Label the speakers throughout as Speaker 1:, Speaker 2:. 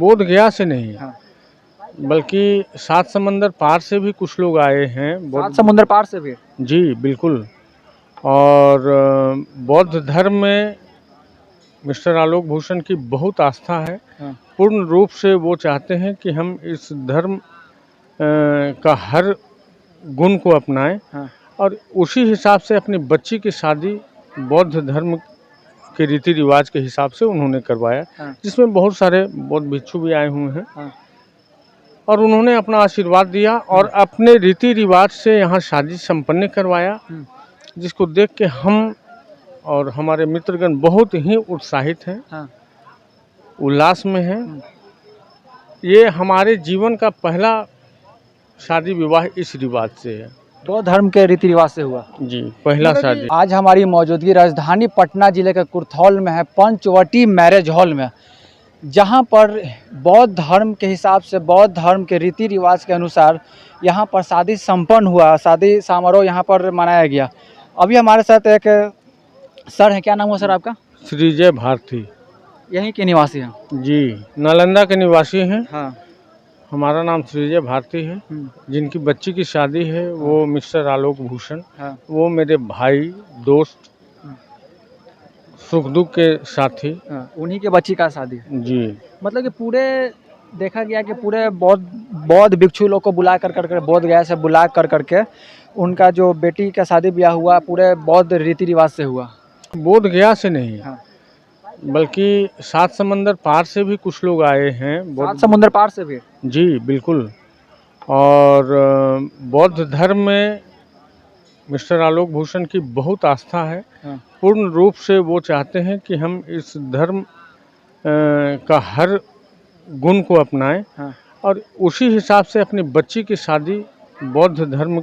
Speaker 1: बोध गया से नहीं,
Speaker 2: हाँ।
Speaker 1: बल्कि सात समंदर पार से भी कुछ लोग आए हैं।
Speaker 2: सात समुद्र पार से भी?
Speaker 1: जी बिल्कुल। और बौद्ध धर्म में मिस्टर आलोक भूषण की बहुत आस्था है।
Speaker 2: हाँ।
Speaker 1: पूर्ण रूप से वो चाहते हैं कि हम इस धर्म का हर गुण को अपनाएं।
Speaker 2: हाँ।
Speaker 1: और उसी हिसाब से अपनी बच्ची की शादी बौद्ध धर्म के रीति रिवाज के हिसाब से उन्होंने करवाया।
Speaker 2: हाँ।
Speaker 1: जिसमें बहुत सारे बौद्ध भिक्षु भी आए हुए हैं।
Speaker 2: हाँ।
Speaker 1: और उन्होंने अपना आशीर्वाद दिया और अपने रीति रिवाज से यहाँ शादी संपन्न करवाया, जिसको देख के हम और हमारे मित्रगण बहुत ही उत्साहित हैं।
Speaker 2: हाँ।
Speaker 1: उल्लास में हैं। ये हमारे जीवन का पहला शादी विवाह इस रिवाज से है।
Speaker 2: बौद्ध धर्म के रीति रिवाज से हुआ
Speaker 1: जी, पहला शादी।
Speaker 2: आज हमारी मौजूदगी राजधानी पटना जिले के कुर्थौल में है, पंचवटी मैरिज हॉल में, जहां पर बौद्ध धर्म के हिसाब से, बौद्ध धर्म के रीति रिवाज के अनुसार यहां पर शादी संपन्न हुआ, शादी समारोह यहां पर मनाया गया। अभी हमारे साथ एक सर है, क्या नाम हुआ सर आपका?
Speaker 1: श्रीजय भारती।
Speaker 2: यहीं के निवासी हैं?
Speaker 1: जी, नालंदा के निवासी हैं।
Speaker 2: हाँ।
Speaker 1: हमारा नाम श्रीजय भारती है। जिनकी बच्ची की शादी है वो मिस्टर आलोक भूषण।
Speaker 2: हाँ।
Speaker 1: वो मेरे भाई, दोस्त, सुख दुख के साथी।
Speaker 2: उन्हीं के बच्ची का शादी है?
Speaker 1: जी।
Speaker 2: मतलब कि पूरे देखा गया कि पूरे बौद्ध भिक्षु लोग को बुला कर बोध गया से बुला कर करके उनका जो बेटी का शादी ब्याह हुआ पूरे बौद्ध रीति रिवाज से हुआ?
Speaker 1: बोध गया से नहीं,
Speaker 2: हाँ।
Speaker 1: बल्कि सात समंदर पार से भी कुछ लोग आए हैं।
Speaker 2: सात समुद्र पार से भी?
Speaker 1: जी बिल्कुल। और बौद्ध धर्म में मिस्टर आलोक भूषण की बहुत आस्था है। पूर्ण रूप से वो चाहते हैं कि हम इस धर्म का हर गुण को अपनाएं। और उसी हिसाब से अपनी बच्ची की शादी बौद्ध धर्म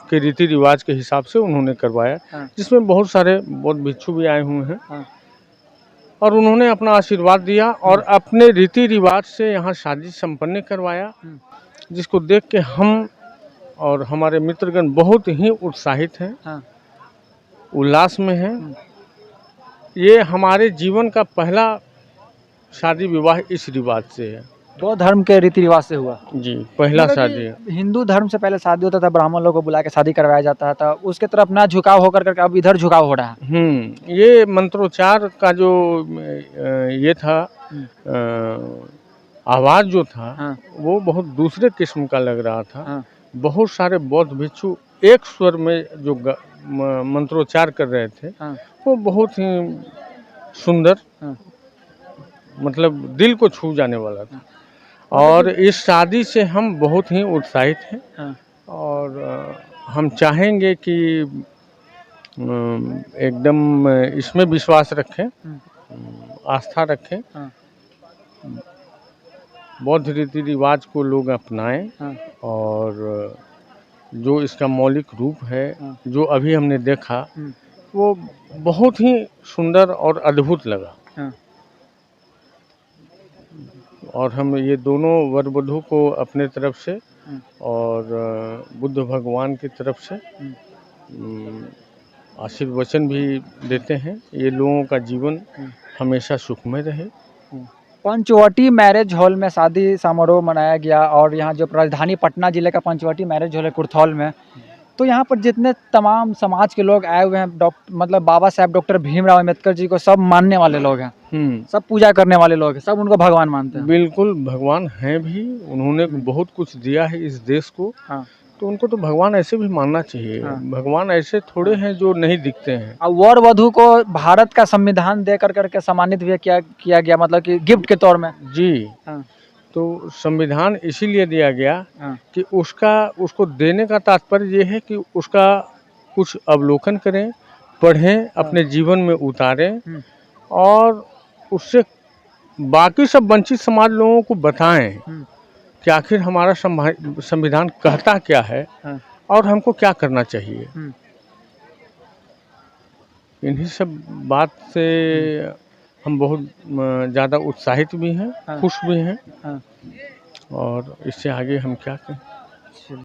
Speaker 1: के रीति रिवाज के हिसाब से उन्होंने करवाया। जिसमें बहुत सारे बौद्ध भिक्षु भी आए हुए हैं। और उन्होंने अपना आशीर्वाद दिया और अपने रीति रिवाज से यहाँ शादी संपन्न करवाया, जिसको देख के हम और हमारे मित्रगण बहुत ही उत्साहित हैं। उल्लास में हैं। ये हमारे जीवन का पहला शादी विवाह इस रिवाज से है।
Speaker 2: बौद्ध धर्म के रीति रिवाज से हुआ? जी,
Speaker 1: पहला शादी है।
Speaker 2: हिंदू धर्म से पहले शादी होता था, ब्राह्मण लोगों को बुला के शादी करवाया जाता था, उसके तरफ ना झुकाव होकर करके अब इधर झुकाव हो रहा है।
Speaker 1: ये मंत्रोच्चार का जो ये था आवाज जो था वो बहुत दूसरे किस्म का लग रहा था। बहुत सारे बौद्ध भिक्षु एक स्वर में जो मंत्रोच्चार कर रहे थे वो बहुत ही सुंदर, मतलब दिल को छू जाने वाला था। और इस शादी से हम बहुत ही उत्साहित हैं। और हम चाहेंगे कि एकदम इसमें विश्वास रखें, आस्था रखें, बौद्ध रीति रिवाज को लोग अपनाएं। और जो इसका मौलिक रूप है जो अभी हमने देखा वो बहुत ही सुंदर और अद्भुत लगा। और हम ये दोनों वर वधू को अपने तरफ से और बुद्ध भगवान की तरफ से आशीर्वचन भी देते हैं, ये लोगों का जीवन हमेशा सुखमय रहे।
Speaker 2: पंचवटी मैरिज हॉल में शादी समारोह मनाया गया। और यहाँ जो राजधानी पटना जिले का पंचवटी मैरिज हॉल है कुर्थौल में, तो यहाँ पर जितने तमाम समाज के लोग आए हुए हैं, मतलब बाबा साहब डॉक्टर भीमराव अम्बेडकर जी को सब मानने वाले लोग हैं, सब पूजा करने वाले लोग हैं, सब उनको भगवान मानते हैं।
Speaker 1: बिल्कुल भगवान हैं भी, उन्होंने बहुत कुछ दिया है इस देश को। तो उनको तो भगवान ऐसे भी मानना चाहिए। भगवान ऐसे थोड़े हैं जो नहीं दिखते हैं।
Speaker 2: और वर वधू को भारत का संविधान दे करके सम्मानित भी किया गया, मतलब कि गिफ्ट के तौर में।
Speaker 1: जी। तो संविधान इसीलिए दिया गया कि उसको देने का तात्पर्य ये है कि उसका कुछ अवलोकन करें, पढ़ें, अपने जीवन में उतारें और उससे बाकी सब वंचित समाज लोगों को बताएं कि आखिर हमारा संविधान कहता क्या है और हमको क्या करना चाहिए। इन्हीं सब बात से हम बहुत ज़्यादा उत्साहित भी हैं, खुश भी हैं। और इससे आगे हम क्या करें।